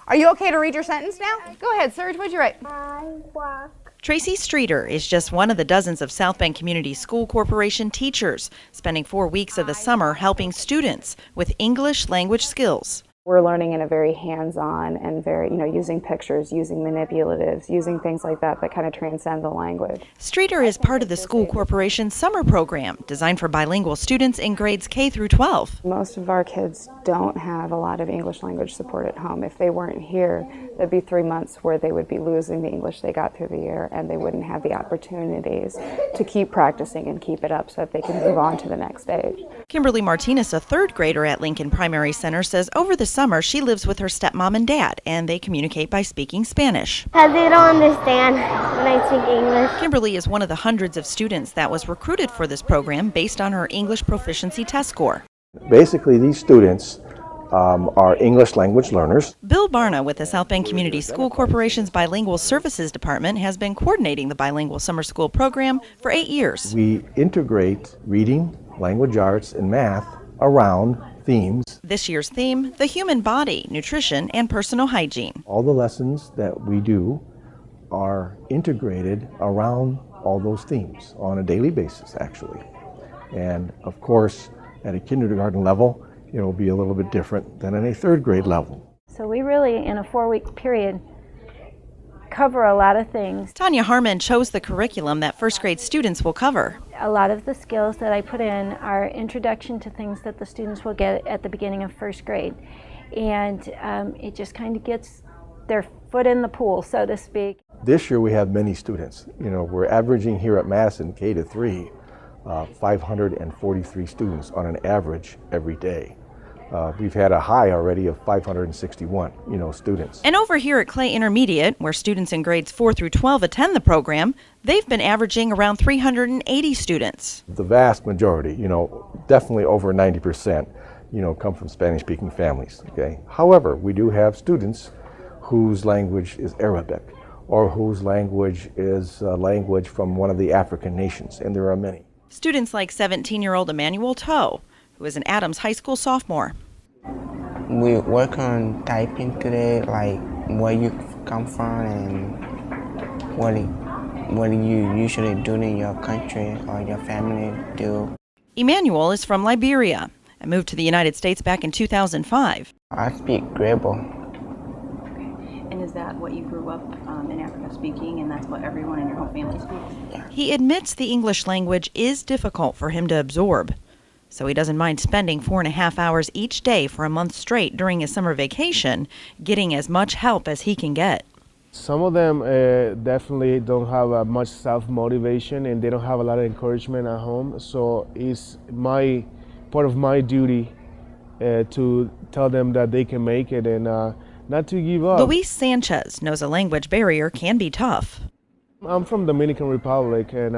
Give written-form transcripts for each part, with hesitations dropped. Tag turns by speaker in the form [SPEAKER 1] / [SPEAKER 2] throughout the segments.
[SPEAKER 1] Are you okay to read your sentence now? Go ahead, Serge, what'd you write?
[SPEAKER 2] I walk.
[SPEAKER 3] Tracy Strieder is just one of the dozens of South Bend Community School Corporation teachers, spending 4 weeks of the summer helping students with English language skills.
[SPEAKER 4] We're learning in a very hands-on and very, using pictures, using manipulatives, using things like that kind of transcend the language.
[SPEAKER 3] Strieder is part of the school corporation's summer program, designed for bilingual students in grades K through 12.
[SPEAKER 4] Most of our kids don't have a lot of English language support at home. If they weren't here, there'd be 3 months where they would be losing the English they got through the year, and they wouldn't have the opportunities to keep practicing and keep it up so that they can move on to the next stage.
[SPEAKER 3] Kimberly Martinez, a third grader at Lincoln Primary Center, says over the summer she lives with her stepmom and dad, and they communicate by speaking Spanish.
[SPEAKER 2] Because they don't understand when I speak English.
[SPEAKER 3] Kimberly is one of the hundreds of students that was recruited for this program based on her English proficiency test score.
[SPEAKER 5] Basically, these students are English language learners.
[SPEAKER 3] Bill Barna with the South Bend Community School Corporation's Bilingual Services Department has been coordinating the bilingual summer school program for 8 years.
[SPEAKER 5] We integrate reading, language arts, and math around themes.
[SPEAKER 3] This year's theme, the human body, nutrition, and personal hygiene.
[SPEAKER 5] All the lessons that we do are integrated around all those themes on a daily basis, actually. And of course, at a kindergarten level, it'll be a little bit different than in a third grade level.
[SPEAKER 6] So we really, in a 4-week period, cover a lot of things.
[SPEAKER 3] Tanya Harmon chose the curriculum that first grade students will cover.
[SPEAKER 6] A lot of the skills that I put in are introduction to things that the students will get at the beginning of first grade. And it just kind of gets their foot in the pool, so to speak.
[SPEAKER 5] This year we have many students. We're averaging here at Madison K to 3, 543 students on an average every day. We've had a high already of 561, students.
[SPEAKER 3] And over here at Clay Intermediate, where students in grades 4 through 12 attend the program, they've been averaging around 380 students.
[SPEAKER 5] The vast majority, definitely over 90%, come from Spanish-speaking families, okay? However, we do have students whose language is Arabic or whose language is language from one of the African nations, and there are many.
[SPEAKER 3] Students like 17-year-old Emmanuel Toe, who is an Adams High School sophomore.
[SPEAKER 7] We work on typing today, like where you come from and what you usually do in your country or your family do.
[SPEAKER 3] Emmanuel is from Liberia and moved to the United States back in 2005.
[SPEAKER 7] I speak Grebo.
[SPEAKER 8] And is that what you grew up in Africa speaking, and that's what everyone in your whole family speaks?
[SPEAKER 7] Yeah.
[SPEAKER 3] He admits the English language is difficult for him to absorb, so he doesn't mind spending 4.5 hours each day for a month straight during his summer vacation, getting as much help as he can get.
[SPEAKER 9] Some of them definitely don't have much self-motivation, and they don't have a lot of encouragement at home, so it's part of my duty to tell them that they can make it and not to give up.
[SPEAKER 3] Luis Sanchez knows a language barrier can be tough.
[SPEAKER 9] I'm from Dominican Republic, and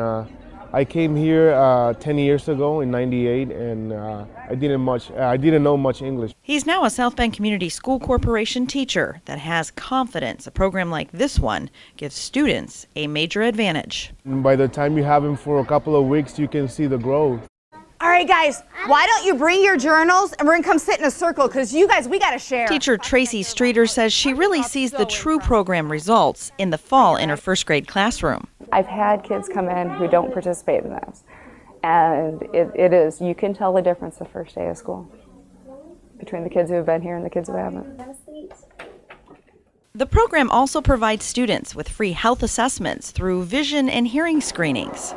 [SPEAKER 9] I came here 10 years ago in '98, and I didn't know much English.
[SPEAKER 3] He's now a South Bend Community School Corporation teacher that has confidence a program like this one gives students a major advantage.
[SPEAKER 9] And by the time you have him for a couple of weeks, you can see the growth.
[SPEAKER 1] All right, guys, why don't you bring your journals and we're going to come sit in a circle because you guys, we got to share.
[SPEAKER 3] Teacher Tracy Strieder says she really sees the true program results in the fall in her first grade classroom.
[SPEAKER 4] I've had kids come in who don't participate in this, and it is, you can tell the difference the first day of school between the kids who have been here and the kids who haven't.
[SPEAKER 3] The program also provides students with free health assessments through vision and hearing screenings.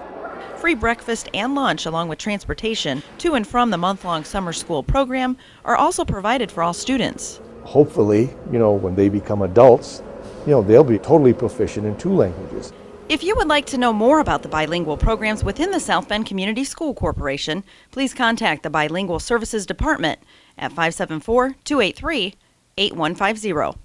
[SPEAKER 3] Free breakfast and lunch along with transportation to and from the month-long summer school program are also provided for all students.
[SPEAKER 5] Hopefully, when they become adults, they'll be totally proficient in 2 languages.
[SPEAKER 3] If you would like to know more about the bilingual programs within the South Bend Community School Corporation, please contact the Bilingual Services Department at 574-283-8150.